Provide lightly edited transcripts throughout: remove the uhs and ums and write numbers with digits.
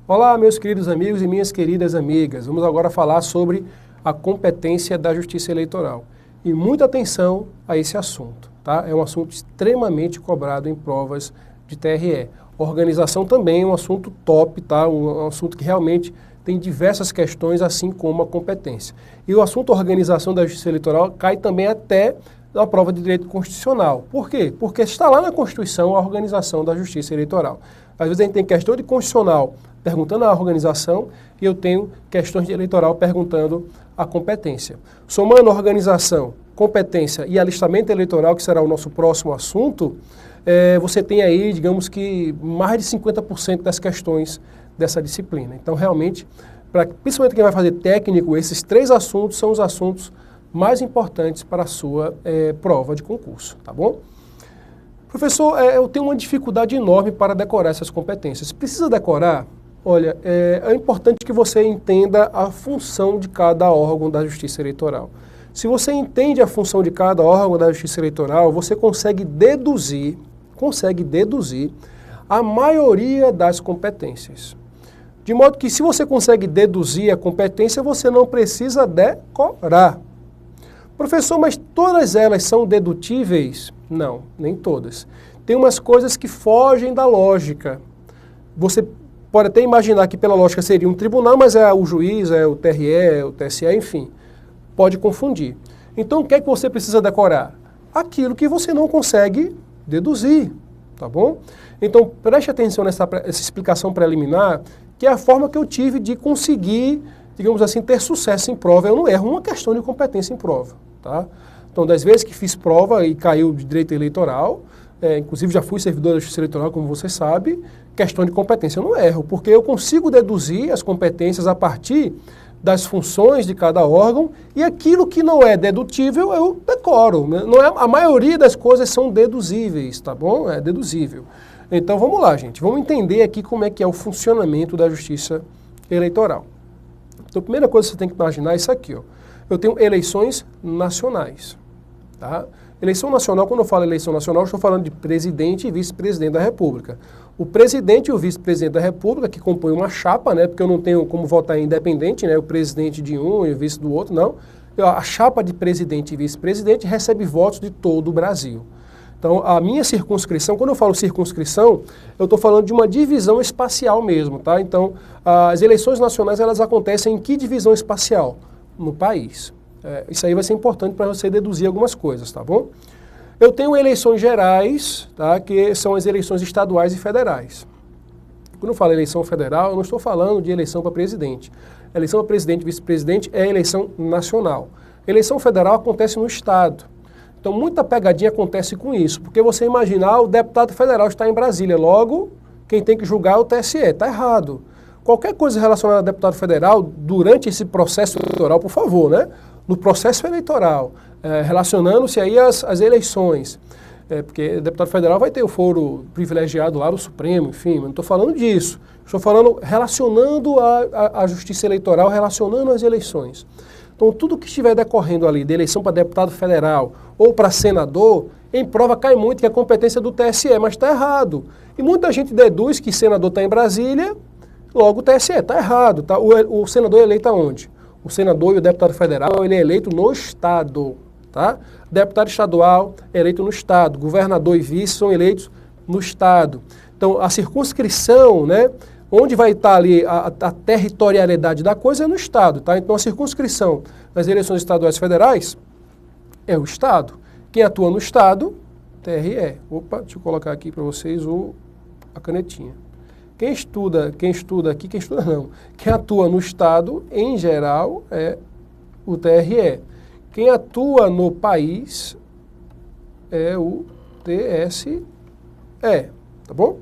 Olá, meus queridos amigos e minhas queridas amigas. Vamos agora falar sobre a competência da Justiça Eleitoral. E muita atenção a esse assunto, tá? É um assunto extremamente cobrado em provas de TRE. Organização também é um assunto top, tá? Um assunto que realmente tem diversas questões, assim como a competência. E o assunto organização da Justiça Eleitoral cai também até na prova de direito constitucional. Por quê? Porque está lá na Constituição a organização da Justiça Eleitoral. Às vezes a gente tem questão de constitucional perguntando a organização e eu tenho questões de eleitoral perguntando a competência. Somando organização, competência e alistamento eleitoral, que será o nosso próximo assunto, você tem aí, digamos que, mais de 50% das questões dessa disciplina. Então, realmente, principalmente quem vai fazer técnico, esses três assuntos são os assuntos mais importantes para a sua prova de concurso, tá bom? Professor, eu tenho uma dificuldade enorme para decorar essas competências. Precisa decorar? Olha, é importante que você entenda a função de cada órgão da Justiça Eleitoral. Se você entende a função de cada órgão da Justiça Eleitoral, você consegue deduzir a maioria das competências. De modo que se você consegue deduzir a competência, você não precisa decorar. Professor, mas todas elas são dedutíveis? Não, nem todas. Tem umas coisas que fogem da lógica. Você pode até imaginar que pela lógica seria um tribunal, mas é o juiz, é o TRE, o TSE, enfim. Pode confundir. Então, o que é que você precisa decorar? Aquilo que você não consegue deduzir, tá bom? Então, preste atenção essa explicação preliminar, que é a forma que eu tive de conseguir, digamos assim, ter sucesso em prova. Eu não erro uma questão de competência em prova, tá? Então, das vezes que fiz prova e caiu de direito eleitoral, inclusive já fui servidor da Justiça Eleitoral, como você sabe, questão de competência eu não erro, porque eu consigo deduzir as competências a partir das funções de cada órgão e aquilo que não é dedutível eu decoro. Não é, a maioria das coisas são deduzíveis, tá bom? É deduzível. Então vamos lá, gente. Vamos entender aqui como é que é o funcionamento da Justiça Eleitoral. Então a primeira coisa que você tem que imaginar é isso aqui, ó. Eu tenho eleições nacionais, tá? Eleição nacional, quando eu falo eleição nacional, eu estou falando de presidente e vice-presidente da República. O presidente e o vice-presidente da República, que compõem uma chapa, né, porque eu não tenho como votar independente, né, o presidente de um e o vice do outro, não. A chapa de presidente e vice-presidente recebe votos de todo o Brasil. Então, a minha circunscrição, quando eu falo circunscrição, eu estou falando de uma divisão espacial mesmo, tá? Então, as eleições nacionais, elas acontecem em que divisão espacial? No país. Isso aí vai ser importante para você deduzir algumas coisas, tá bom? Eu tenho eleições gerais, tá, que são as eleições estaduais e federais. Quando eu falo eleição federal, eu não estou falando de eleição para presidente. Eleição para presidente e vice-presidente é eleição nacional. Eleição federal acontece no estado. Então, muita pegadinha acontece com isso, porque você imaginar o deputado federal está em Brasília, logo, quem tem que julgar é o TSE. Está errado. Qualquer coisa relacionada a deputado federal, durante esse processo eleitoral, por favor, né? No processo eleitoral, relacionando-se aí às eleições, porque o deputado federal vai ter o foro privilegiado lá do Supremo, enfim, mas não estou falando disso. Estou falando relacionando a justiça eleitoral, relacionando as eleições. Então, tudo que estiver decorrendo ali, de eleição para deputado federal ou para senador, em prova cai muito que é a competência do TSE, mas está errado. E muita gente deduz que senador está em Brasília, logo o TSE, está errado. Tá? O senador é eleito aonde? O senador e o deputado federal, ele é eleito no estado, tá? Deputado estadual é eleito no estado, governador e vice são eleitos no estado. Então, a circunscrição, né, onde vai estar ali a territorialidade da coisa é no estado, tá? Então, a circunscrição das eleições estaduais e federais é o estado. Quem atua no estado, TRE. Opa, deixa eu colocar aqui para vocês a canetinha. Quem estuda aqui, quem atua no estado, em geral, é o TRE. Quem atua no país é o TSE, tá bom?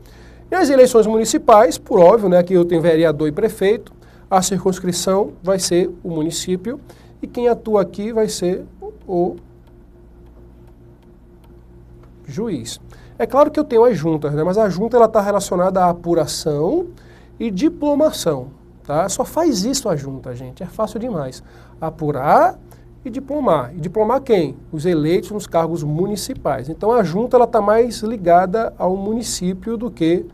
E as eleições municipais, por óbvio, né, aqui eu tenho vereador e prefeito, a circunscrição vai ser o município e quem atua aqui vai ser o juiz. É claro que eu tenho as juntas, né? Mas a junta está relacionada à apuração e diplomação. Tá? Só faz isso a junta, gente. É fácil demais. Apurar e diplomar. E diplomar quem? Os eleitos nos cargos municipais. Então a junta está mais ligada ao município do que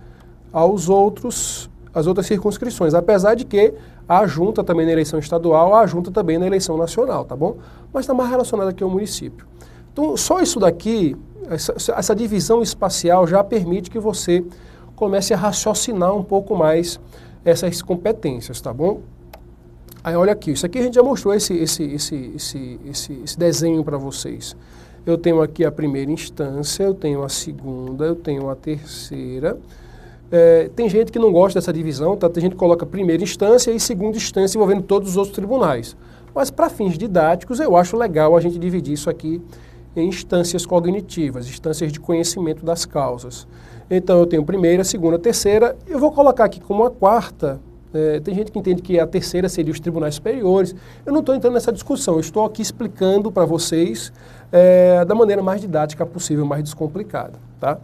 aos outros as outras circunscrições, apesar de que há junta também na eleição estadual, há junta também na eleição nacional, tá bom? Mas está mais relacionado aqui ao município. Então, só isso daqui, essa divisão espacial já permite que você comece a raciocinar um pouco mais essas competências, tá bom? Aí olha aqui, isso aqui a gente já mostrou esse desenho para vocês. Eu tenho aqui a primeira instância, eu tenho a segunda, eu tenho a terceira. Tem gente que não gosta dessa divisão, tá? Tem gente que coloca primeira instância e segunda instância envolvendo todos os outros tribunais. Mas para fins didáticos eu acho legal a gente dividir isso aqui em instâncias cognitivas, instâncias de conhecimento das causas. Então eu tenho primeira, segunda, terceira, eu vou colocar aqui como a quarta. Tem gente que entende que a terceira seria os tribunais superiores. Eu não estou entrando nessa discussão, eu estou aqui explicando para vocês da maneira mais didática possível, mais descomplicada, tá?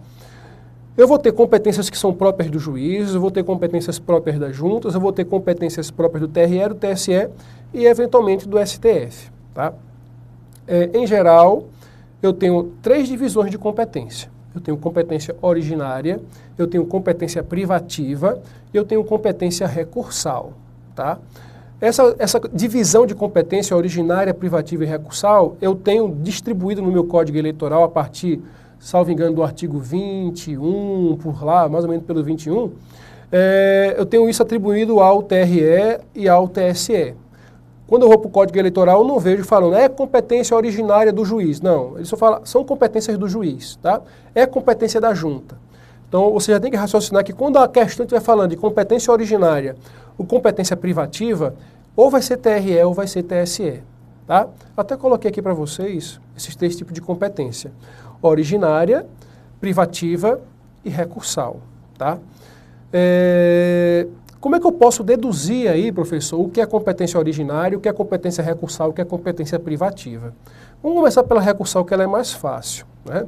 Eu vou ter competências que são próprias do juiz, eu vou ter competências próprias das juntas, eu vou ter competências próprias do TRE, do TSE e eventualmente do STF, tá? Em geral, eu tenho 3 divisões de competência. Eu tenho competência originária, eu tenho competência privativa e eu tenho competência recursal, tá? Essa divisão de competência originária, privativa e recursal, eu tenho distribuído no meu Código Eleitoral a partir, salvo engano, do artigo 21, por lá, mais ou menos pelo 21, eu tenho isso atribuído ao TRE e ao TSE. Quando eu vou para o Código Eleitoral, eu não vejo falando, é competência originária do juiz. Não, ele só fala, são competências do juiz, tá? É competência da junta. Então, você já tem que raciocinar que quando a questão estiver falando de competência originária ou competência privativa, ou vai ser TRE ou vai ser TSE, tá? Até coloquei aqui para vocês esses 3 tipos de competência. Originária, privativa e recursal, tá? Como é que eu posso deduzir aí, professor, o que é competência originária, o que é competência recursal, o que é competência privativa? Vamos começar pela recursal, que ela é mais fácil, né?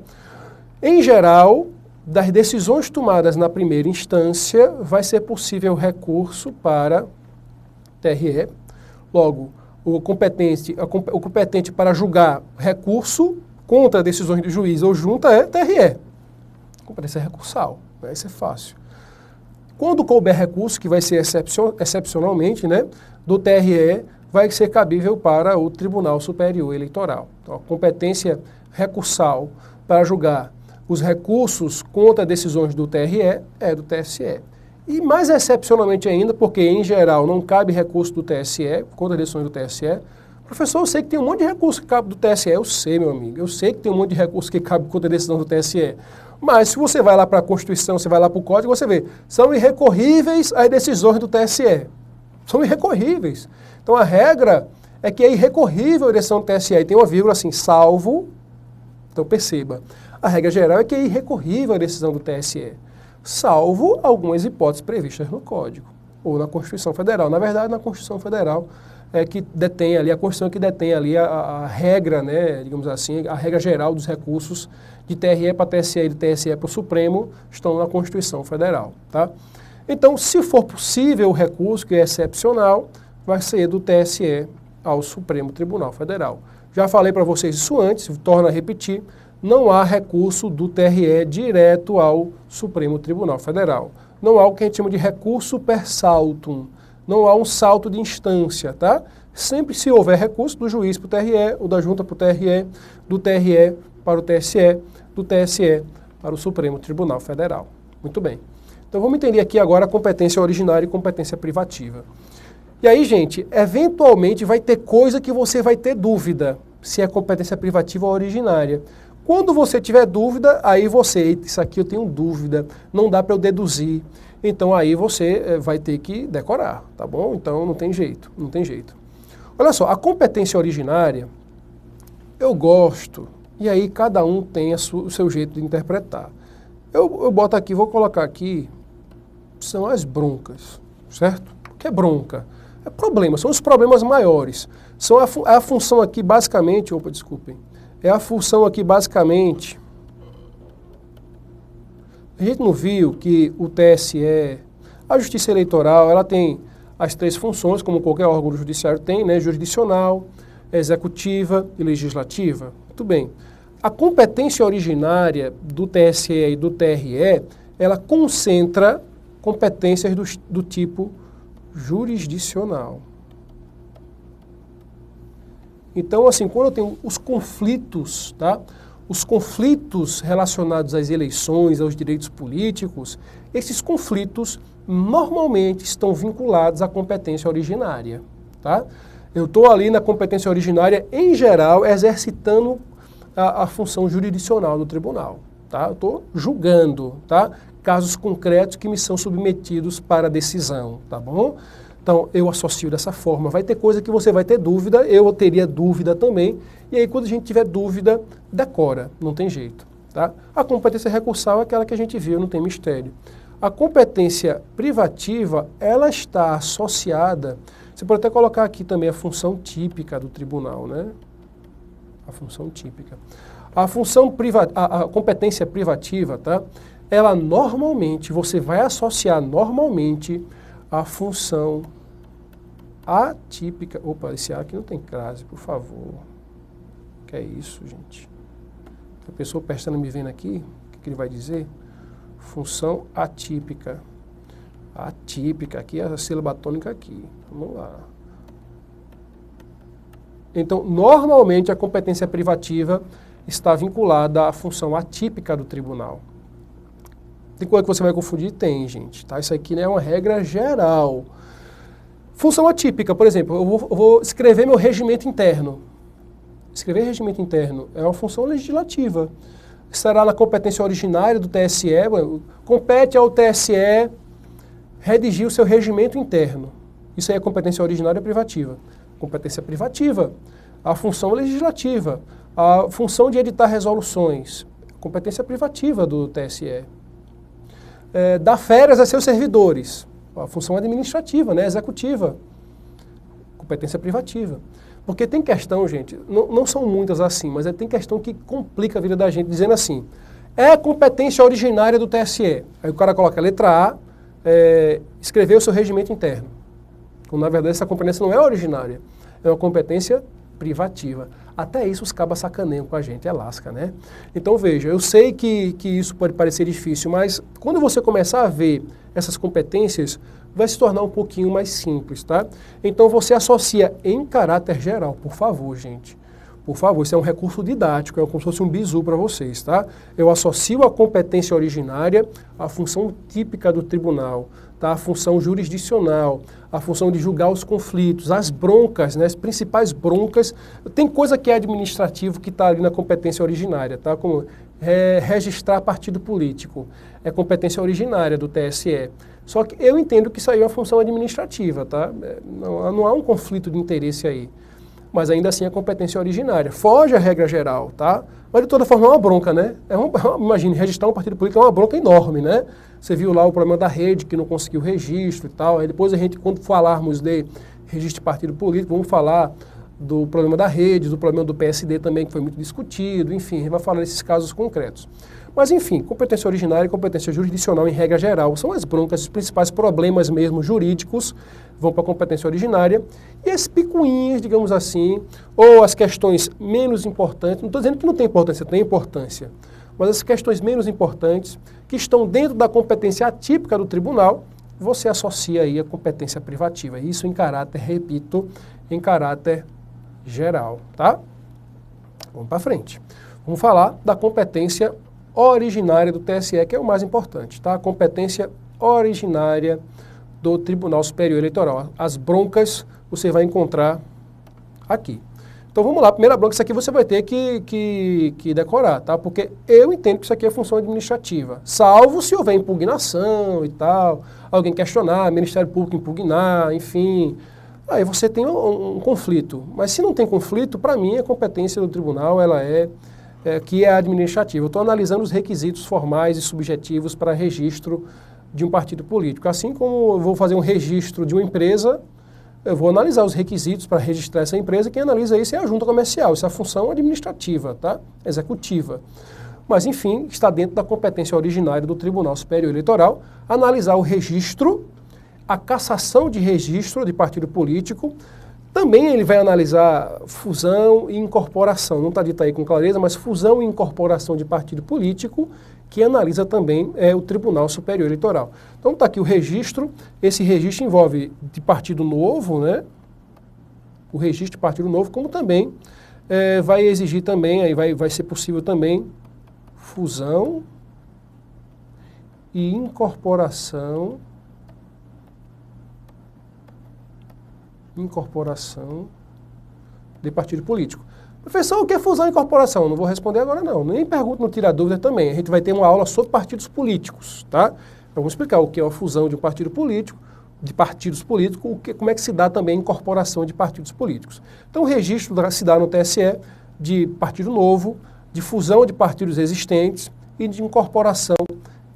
Em geral, das decisões tomadas na primeira instância, vai ser possível recurso para TRE. Logo, o competente para julgar recurso contra decisões do juiz ou junta é TRE. Competência recursal, né? Isso é fácil. Quando couber recurso, que vai ser excepcionalmente, né, do TRE, vai ser cabível para o Tribunal Superior Eleitoral. Então, a competência recursal para julgar os recursos contra decisões do TRE é do TSE. E mais excepcionalmente ainda, porque em geral não cabe recurso do TSE contra decisões do TSE. Professor, eu sei que tem um monte de recurso que cabe do TSE. Eu sei, meu amigo, eu sei que tem um monte de recurso que cabe contra decisão do TSE. Mas se você vai lá para a Constituição, você vai lá para o Código, você vê, são irrecorríveis as decisões do TSE. São irrecorríveis. Então a regra é que é irrecorrível a decisão do TSE. E tem uma vírgula assim, salvo. Então perceba, a regra geral é que é irrecorrível a decisão do TSE, salvo algumas hipóteses previstas no Código ou na Constituição Federal. Na verdade, na Constituição Federal que detém ali, a Constituição que detém ali a regra, né, digamos assim, a regra geral dos recursos de TRE para TSE e de TSE para o Supremo estão na Constituição Federal, tá? Então, se for possível o recurso, que é excepcional, vai ser do TSE ao Supremo Tribunal Federal. Já falei para vocês isso antes, torno a repetir, não há recurso do TRE direto ao Supremo Tribunal Federal. Não há o que a gente chama de recurso per saltum. Não há um salto de instância, tá? Sempre se houver recurso do juiz para o TRE, ou da junta para o TRE, do TRE para o TSE, do TSE para o Supremo Tribunal Federal. Muito bem. Então vamos entender aqui agora a competência originária e competência privativa. E aí, gente, eventualmente vai ter coisa que você vai ter dúvida, se é competência privativa ou originária. Quando você tiver dúvida, aí você, isso aqui eu tenho dúvida, não dá para eu deduzir. Então aí você vai ter que decorar, tá bom? Então não tem jeito, não tem jeito. Olha só, a competência originária, eu gosto, e aí cada um tem o seu jeito de interpretar. Eu boto aqui, vou colocar aqui, são as broncas, certo? O que é bronca? É problema, são os problemas maiores. São a função aqui basicamente, é a função aqui basicamente... A gente não viu que o TSE, a Justiça Eleitoral, ela tem as 3 funções, como qualquer órgão do judiciário tem, né? Jurisdicional, executiva e legislativa. Muito bem. A competência originária do TSE e do TRE, ela concentra competências do tipo jurisdicional. Então, assim, quando eu tenho os conflitos, tá? Os conflitos relacionados às eleições, aos direitos políticos, esses conflitos normalmente estão vinculados à competência originária, tá? Eu estou ali na competência originária, em geral, exercitando a função jurisdicional do tribunal, tá? Eu estou julgando, tá? Casos concretos que me são submetidos para decisão, tá bom? Então, eu associo dessa forma. Vai ter coisa que você vai ter dúvida, eu teria dúvida também, e aí quando a gente tiver dúvida, decora, não tem jeito, tá? A competência recursal é aquela que a gente viu, não tem mistério. A competência privativa, ela está associada, você pode até colocar aqui também a função típica do tribunal, né? A função típica. A competência privativa, tá? Ela normalmente, você vai associar normalmente a função atípica. Opa, esse A aqui não tem crase, por favor. Que é isso, gente? A pessoa prestando me vendo aqui, o que ele vai dizer? Função atípica. Atípica, aqui é a sílaba tônica aqui. Vamos lá. Então, normalmente a competência privativa está vinculada à função atípica do tribunal. Tem coisa que você vai confundir? Tem, gente. Tá? Isso aqui não é uma regra geral. Função atípica, por exemplo, eu vou escrever meu regimento interno. Escrever regimento interno é uma função legislativa. Estará na competência originária do TSE, compete ao TSE redigir o seu regimento interno. Isso aí é competência originária privativa. Competência privativa. A função legislativa. A função de editar resoluções. Competência privativa do TSE. Dar férias a seus servidores, a função administrativa, né, executiva, competência privativa. Porque tem questão, gente, não são muitas assim, mas tem questão que complica a vida da gente, dizendo assim, é a competência originária do TSE. Aí o cara coloca a letra A, escrever o seu regimento interno. Quando, na verdade, essa competência não é originária, é uma competência privativa. Até isso os cabas sacaneiam com a gente, é lasca, né? Então veja, eu sei que isso pode parecer difícil, mas quando você começar a ver essas competências, vai se tornar um pouquinho mais simples, tá? Então você associa em caráter geral, por favor, gente. Por favor, isso é um recurso didático, é como se fosse um bizu para vocês, tá? Eu associo a competência originária à função típica do tribunal, tá? A função jurisdicional, a função de julgar os conflitos, as broncas, né? As principais broncas. Tem coisa que é administrativo que está ali na competência originária, tá? Como registrar partido político, é competência originária do TSE. Só que eu entendo que isso aí é uma função administrativa, tá? Não há um conflito de interesse aí. Mas ainda assim é competência originária. Foge a regra geral, tá? Mas de toda forma é uma bronca, né? Imagine, registrar um partido político é uma bronca enorme, né? Você viu lá o problema da rede, que não conseguiu registro e tal. Aí depois a gente, quando falarmos de registro de partido político, vamos falar do problema da rede, do problema do PSD também, que foi muito discutido. Enfim, a gente vai falar desses casos concretos. Mas enfim, competência originária e competência jurisdicional em regra geral são as broncas, os principais problemas mesmo jurídicos vão para a competência originária e as picuinhas, digamos assim, ou as questões menos importantes, não estou dizendo que não tem importância, tem importância, mas as questões menos importantes que estão dentro da competência atípica do tribunal, você associa aí a competência privativa. Isso em caráter, repito, em caráter geral, tá? Vamos para frente. Vamos falar da competência originária do TSE, que é o mais importante, tá? A competência originária do Tribunal Superior Eleitoral. As broncas você vai encontrar aqui. Então vamos lá, a primeira bronca, isso aqui você vai ter que decorar, tá? Porque eu entendo que isso aqui é função administrativa, salvo se houver impugnação e tal, alguém questionar, Ministério Público impugnar, enfim. Aí você tem um conflito. Mas se não tem conflito, para mim a competência do tribunal ela que é administrativa. Eu estou analisando os requisitos formais e subjetivos para registro de um partido político. Assim como eu vou fazer um registro de uma empresa, eu vou analisar os requisitos para registrar essa empresa. Quem analisa isso é a junta comercial. Isso é a função administrativa, tá? Executiva. Mas, enfim, está dentro da competência originária do Tribunal Superior Eleitoral analisar o registro, a cassação de registro de partido político, Também ele vai analisar fusão e incorporação, não está dito aí com clareza, mas fusão e incorporação de partido político, que analisa também o Tribunal Superior Eleitoral. Então está aqui o registro, esse registro envolve de partido novo, né? O registro de partido novo, como também vai exigir também, aí vai ser possível também fusão e incorporação de partido político. Professor, o que é fusão e incorporação? Não vou responder agora não, nem pergunto, não tira dúvida também. A gente vai ter uma aula sobre partidos políticos, tá? Eu vou explicar o que é a fusão de um partido político, de partidos políticos, como é que se dá também a incorporação de partidos políticos. Então o registro se dá no TSE de partido novo, de fusão de partidos existentes e de incorporação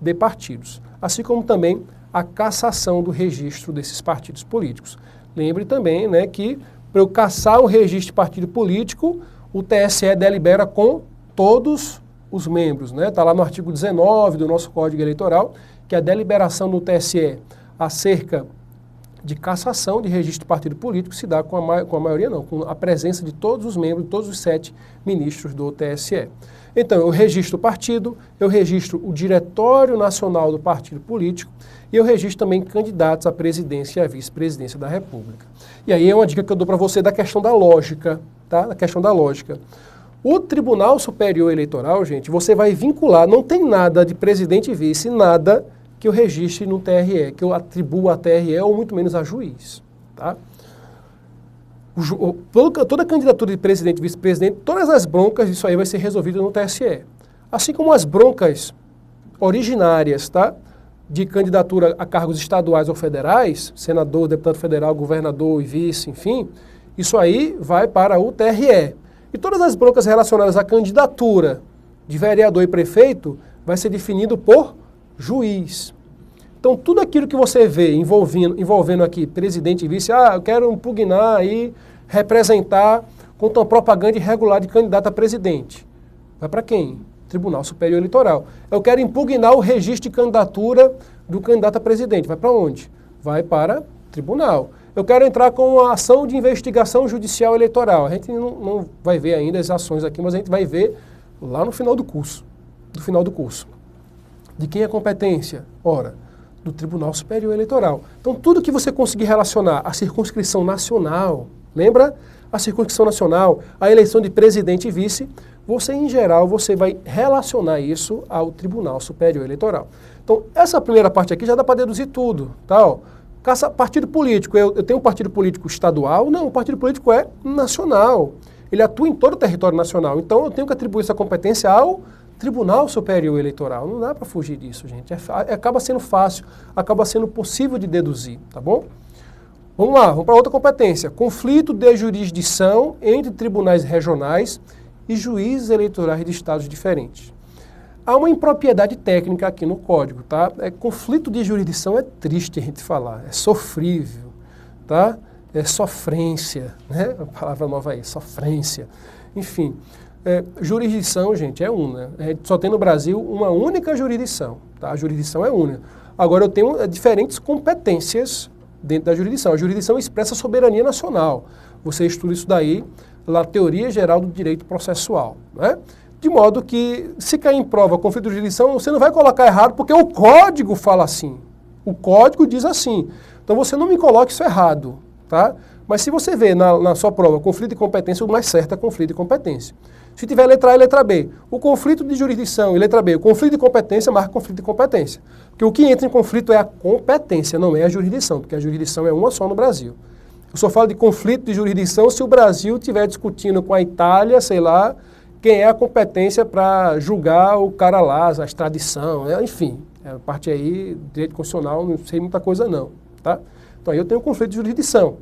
de partidos, assim como também a cassação do registro desses partidos políticos. Lembre também, né, que para eu cassar o registro de partido político, o TSE delibera com todos os membros, né? Está lá no artigo 19 do nosso Código Eleitoral, que a deliberação do TSE acerca de cassação de registro de partido político se dá com a maioria não, com a presença de todos os membros, de todos os 7 ministros do TSE. Então, eu registro o partido, eu registro o Diretório Nacional do Partido Político e eu registro também candidatos à presidência e à vice-presidência da República. E aí é uma dica que eu dou para você da questão da lógica, tá? Da questão da lógica. O Tribunal Superior Eleitoral, gente, você vai vincular, não tem nada de presidente e vice, nada que eu registre no TRE, que eu atribua a TRE ou muito menos a juiz, tá? Toda candidatura de presidente e vice-presidente, todas as broncas, isso aí vai ser resolvido no TSE. Assim como as broncas originárias, tá? De candidatura a cargos estaduais ou federais, senador, deputado federal, governador e vice, enfim, isso aí vai para o TRE. E todas as broncas relacionadas à candidatura de vereador e prefeito vai ser definido por juiz. Então, tudo aquilo que você vê envolvendo aqui presidente e vice, eu quero impugnar aí, representar contra uma propaganda irregular de candidato a presidente. Vai para quem? Tribunal Superior Eleitoral. Eu quero impugnar o registro de candidatura do candidato a presidente. Vai para onde? Vai para tribunal. Eu quero entrar com uma ação de investigação judicial eleitoral. A gente não vai ver ainda as ações aqui, mas a gente vai ver lá no final do curso. De quem é a competência? Ora, do Tribunal Superior Eleitoral. Então, tudo que você conseguir relacionar à circunscrição nacional, lembra? A circunscrição nacional, a eleição de presidente e vice, você, em geral, você vai relacionar isso ao Tribunal Superior Eleitoral. Então, essa primeira parte aqui já dá para deduzir tudo, tá? Ó, partido político, eu tenho um partido político estadual? Não, o partido político é nacional. Ele atua em todo o território nacional. Então, eu tenho que atribuir essa competência ao Tribunal Superior Eleitoral. Não dá para fugir disso, gente. Acaba sendo fácil, acaba sendo possível de deduzir, tá bom? Vamos lá, vamos para outra competência. Conflito de jurisdição entre tribunais regionais e juízes eleitorais de estados diferentes. Há uma impropriedade técnica aqui no código, tá? Conflito de jurisdição é triste a gente falar, é sofrível, tá? É sofrência, né? A palavra nova aí, sofrência. Enfim, jurisdição, gente, é una. A gente só tem no Brasil uma única jurisdição, tá? A jurisdição é única. Agora eu tenho diferentes competências dentro da jurisdição. A jurisdição expressa a soberania nacional. Você estuda isso daí na Teoria Geral do Direito Processual, né? De modo que, se cair em prova conflito de jurisdição, você não vai colocar errado, porque o código fala assim. O código diz assim. Então você não me coloque isso errado, tá? Mas se você vê na sua prova conflito de competência, o mais certo é conflito de competência. Se tiver letra A e letra B, o conflito de jurisdição e letra B, o conflito de competência, marca conflito de competência. Porque o que entra em conflito é a competência, não é a jurisdição, porque a jurisdição é uma só no Brasil. Eu só falo de conflito de jurisdição se o Brasil estiver discutindo com a Itália, sei lá, quem é a competência para julgar o cara lá, a extradição, enfim, a parte aí, direito constitucional, não sei muita coisa não, tá? Então aí eu tenho conflito de jurisdição.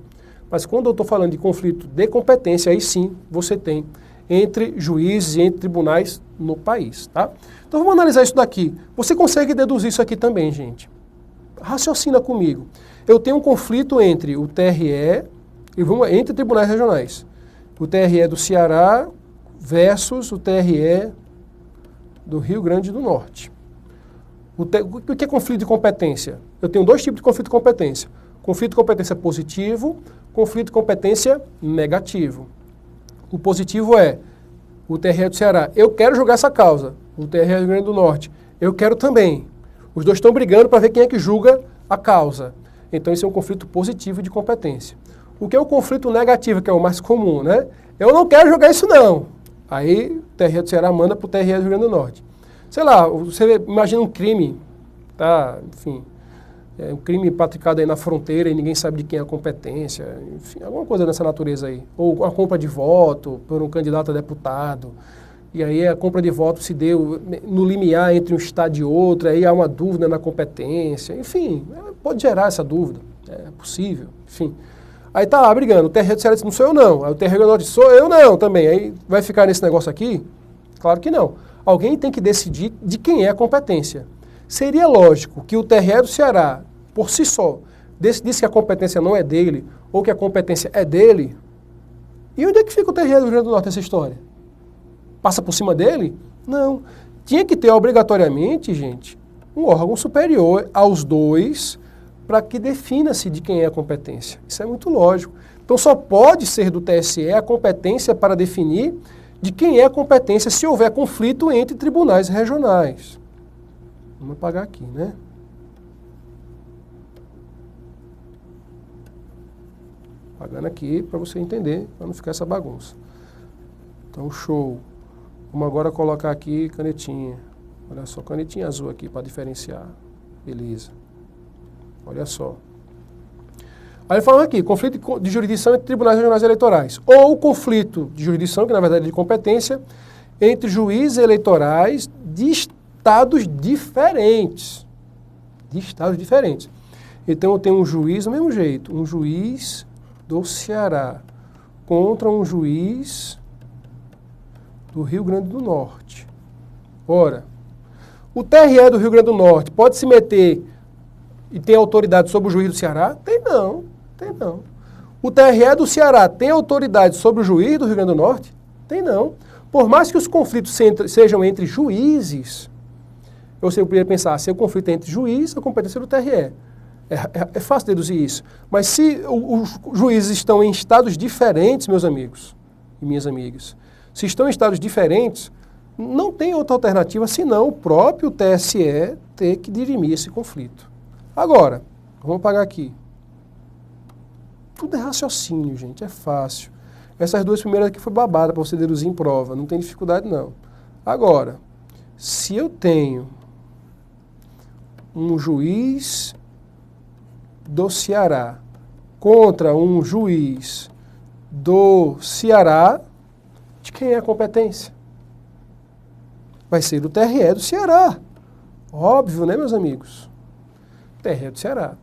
Mas quando eu estou falando de conflito de competência, aí sim você tem entre juízes e entre tribunais no país, tá? Então vamos analisar isso daqui. Você consegue deduzir isso aqui também, gente. Raciocina comigo. Eu tenho um conflito entre o TRE entre tribunais regionais. O TRE do Ceará versus o TRE do Rio Grande do Norte. O que é conflito de competência? Eu tenho dois tipos de conflito de competência. Conflito de competência positivo, conflito de competência negativo. O positivo é o TRE do Ceará, eu quero julgar essa causa. O TRE do Rio Grande do Norte, eu quero também. Os dois estão brigando para ver quem é que julga a causa. Então, esse é um conflito positivo de competência. O que é o conflito negativo, que é o mais comum, né? Eu não quero julgar isso, não. Aí, o TRE do Ceará manda para o TRE do Rio Grande do Norte. Sei lá, você imagina um crime, tá? Enfim, um crime praticado aí na fronteira e ninguém sabe de quem é a competência, enfim, alguma coisa dessa natureza aí. Ou a compra de voto por um candidato a deputado. E aí a compra de voto se deu no limiar entre um estado e outro, aí há uma dúvida na competência, enfim, pode gerar essa dúvida, é possível, enfim. Aí tá lá brigando, o TRE do Ceará disse, não sou eu não, aí o TRE do Norte disse, sou eu não também, aí vai ficar nesse negócio aqui? Claro que não. Alguém tem que decidir de quem é a competência. Seria lógico que o TRE do Ceará, por si só, decidisse que a competência não é dele, ou que a competência é dele, e onde é que fica o TRE do Rio Grande do Norte nessa história? Passa por cima dele? Não. Tinha que ter obrigatoriamente, gente, um órgão superior aos dois para que defina-se de quem é a competência. Isso é muito lógico. Então só pode ser do TSE a competência para definir de quem é a competência se houver conflito entre tribunais regionais. Vamos apagar aqui, né? Apagando aqui para você entender, para não ficar essa bagunça. Então, show. Vamos agora colocar aqui canetinha. Olha só, canetinha azul aqui para diferenciar. Beleza. Olha só. Aí falando aqui, conflito de jurisdição entre tribunais regionais eleitorais. Ou conflito de jurisdição, que na verdade é de competência, entre juízes eleitorais de estados diferentes. De estados diferentes. Então eu tenho um juiz do mesmo jeito. Um juiz do Ceará contra um juiz do Rio Grande do Norte. Ora, o TRE do Rio Grande do Norte pode se meter e ter autoridade sobre o juiz do Ceará? Tem não, tem não. O TRE do Ceará tem autoridade sobre o juiz do Rio Grande do Norte? Tem não. Por mais que os conflitos sejam entre juízes, eu poderia pensar, se o conflito é entre juiz, a competência do TRE. É fácil deduzir isso. Mas se os juízes estão em estados diferentes, meus amigos e minhas amigas, se estão em estados diferentes, não tem outra alternativa senão o próprio TSE ter que dirimir esse conflito. Agora, vamos apagar aqui. Tudo é raciocínio, gente, é fácil. Essas duas primeiras aqui foi babada para você deduzir em prova, não tem dificuldade não. Agora, se eu tenho um juiz do Ceará contra um juiz do Ceará, de quem é a competência? Vai ser do TRE do Ceará. Óbvio, né, meus amigos? TRE do Ceará.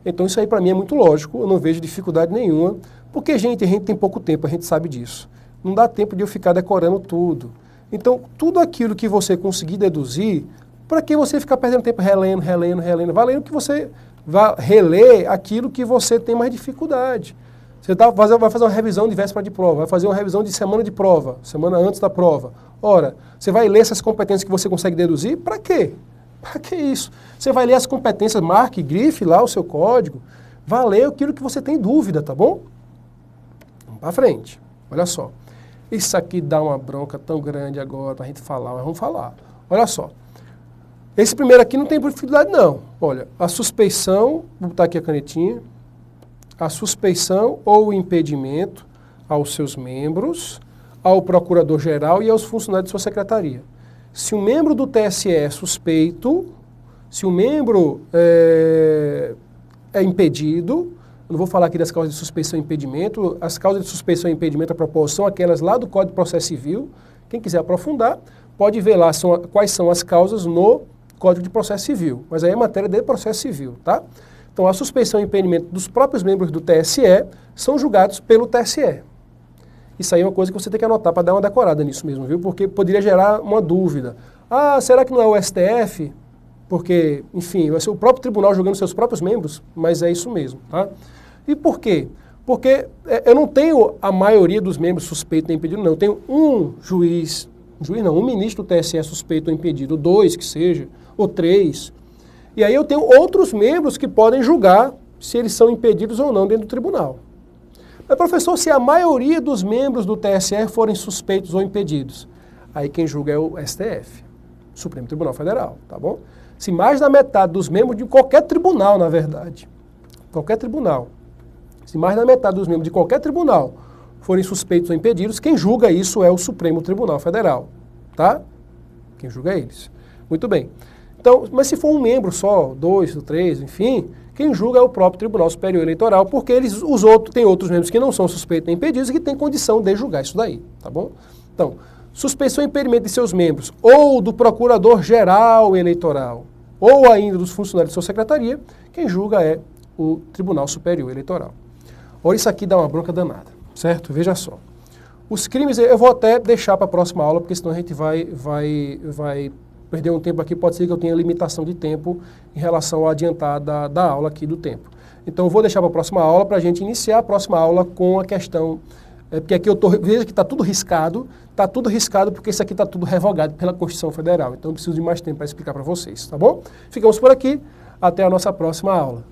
Então isso aí para mim é muito lógico, eu não vejo dificuldade nenhuma, porque, gente, a gente tem pouco tempo, a gente sabe disso. Não dá tempo de eu ficar decorando tudo. Então, tudo aquilo que você conseguir deduzir, para que você ficar perdendo tempo relendo, vai lendo que você vai reler aquilo que você tem mais dificuldade. Você vai fazer uma revisão de véspera de prova, vai fazer uma revisão de semana de prova, semana antes da prova. Ora, você vai ler essas competências que você consegue deduzir, para quê? Para que isso? Você vai ler as competências, marque, grife lá o seu código, vai ler aquilo que você tem dúvida, tá bom? Vamos para frente, olha só. Isso aqui dá uma bronca tão grande agora para a gente falar, mas vamos falar. Olha só. Esse primeiro aqui não tem dificuldade não. Olha, a suspeição, vou botar aqui a canetinha, a suspeição ou o impedimento aos seus membros, ao procurador-geral e aos funcionários de sua secretaria. Se um membro do TSE é suspeito, se o membro é impedido, eu não vou falar aqui das causas de suspeição e impedimento, as causas de suspeição e impedimento, a propósito, são aquelas lá do Código de Processo Civil. Quem quiser aprofundar, pode ver lá quais são as causas no Código de Processo Civil. Mas aí é matéria de processo civil, tá? Então, a suspeição e impedimento dos próprios membros do TSE são julgados pelo TSE. Isso aí é uma coisa que você tem que anotar para dar uma decorada nisso mesmo, viu? Porque poderia gerar uma dúvida. Ah, será que não é o STF? Porque, enfim, vai ser o próprio tribunal julgando seus próprios membros, mas é isso mesmo, tá? E por quê? Porque eu não tenho a maioria dos membros suspeitos nem impedido, não. Eu tenho um um ministro do TSE suspeito ou impedido, 2 que seja, ou 3. E aí eu tenho outros membros que podem julgar se eles são impedidos ou não dentro do tribunal. Mas, professor, se a maioria dos membros do TSE forem suspeitos ou impedidos, aí quem julga é o STF, Supremo Tribunal Federal, tá bom? Se mais da metade dos membros de qualquer tribunal, na verdade, qualquer tribunal, se mais da metade dos membros de qualquer tribunal forem suspeitos ou impedidos, quem julga isso é o Supremo Tribunal Federal, tá? Quem julga é eles. Muito bem. Então, mas se for um membro só, 2 ou 3, enfim, quem julga é o próprio Tribunal Superior Eleitoral, porque tem outros membros que não são suspeitos nem impedidos e que têm condição de julgar isso daí, tá bom? Então, suspeição e impedimento de seus membros, ou do Procurador-Geral Eleitoral, ou ainda dos funcionários de sua secretaria, quem julga é o Tribunal Superior Eleitoral. Olha, isso aqui dá uma bronca danada, certo? Veja só. Os crimes, eu vou até deixar para a próxima aula, porque senão a gente vai perder um tempo aqui, pode ser que eu tenha limitação de tempo em relação ao adiantar da aula aqui do tempo. Então eu vou deixar para a próxima aula para a gente iniciar a próxima aula com a questão, porque aqui veja que está tudo riscado porque isso aqui está tudo revogado pela Constituição Federal, então eu preciso de mais tempo para explicar para vocês, tá bom? Ficamos por aqui, até a nossa próxima aula.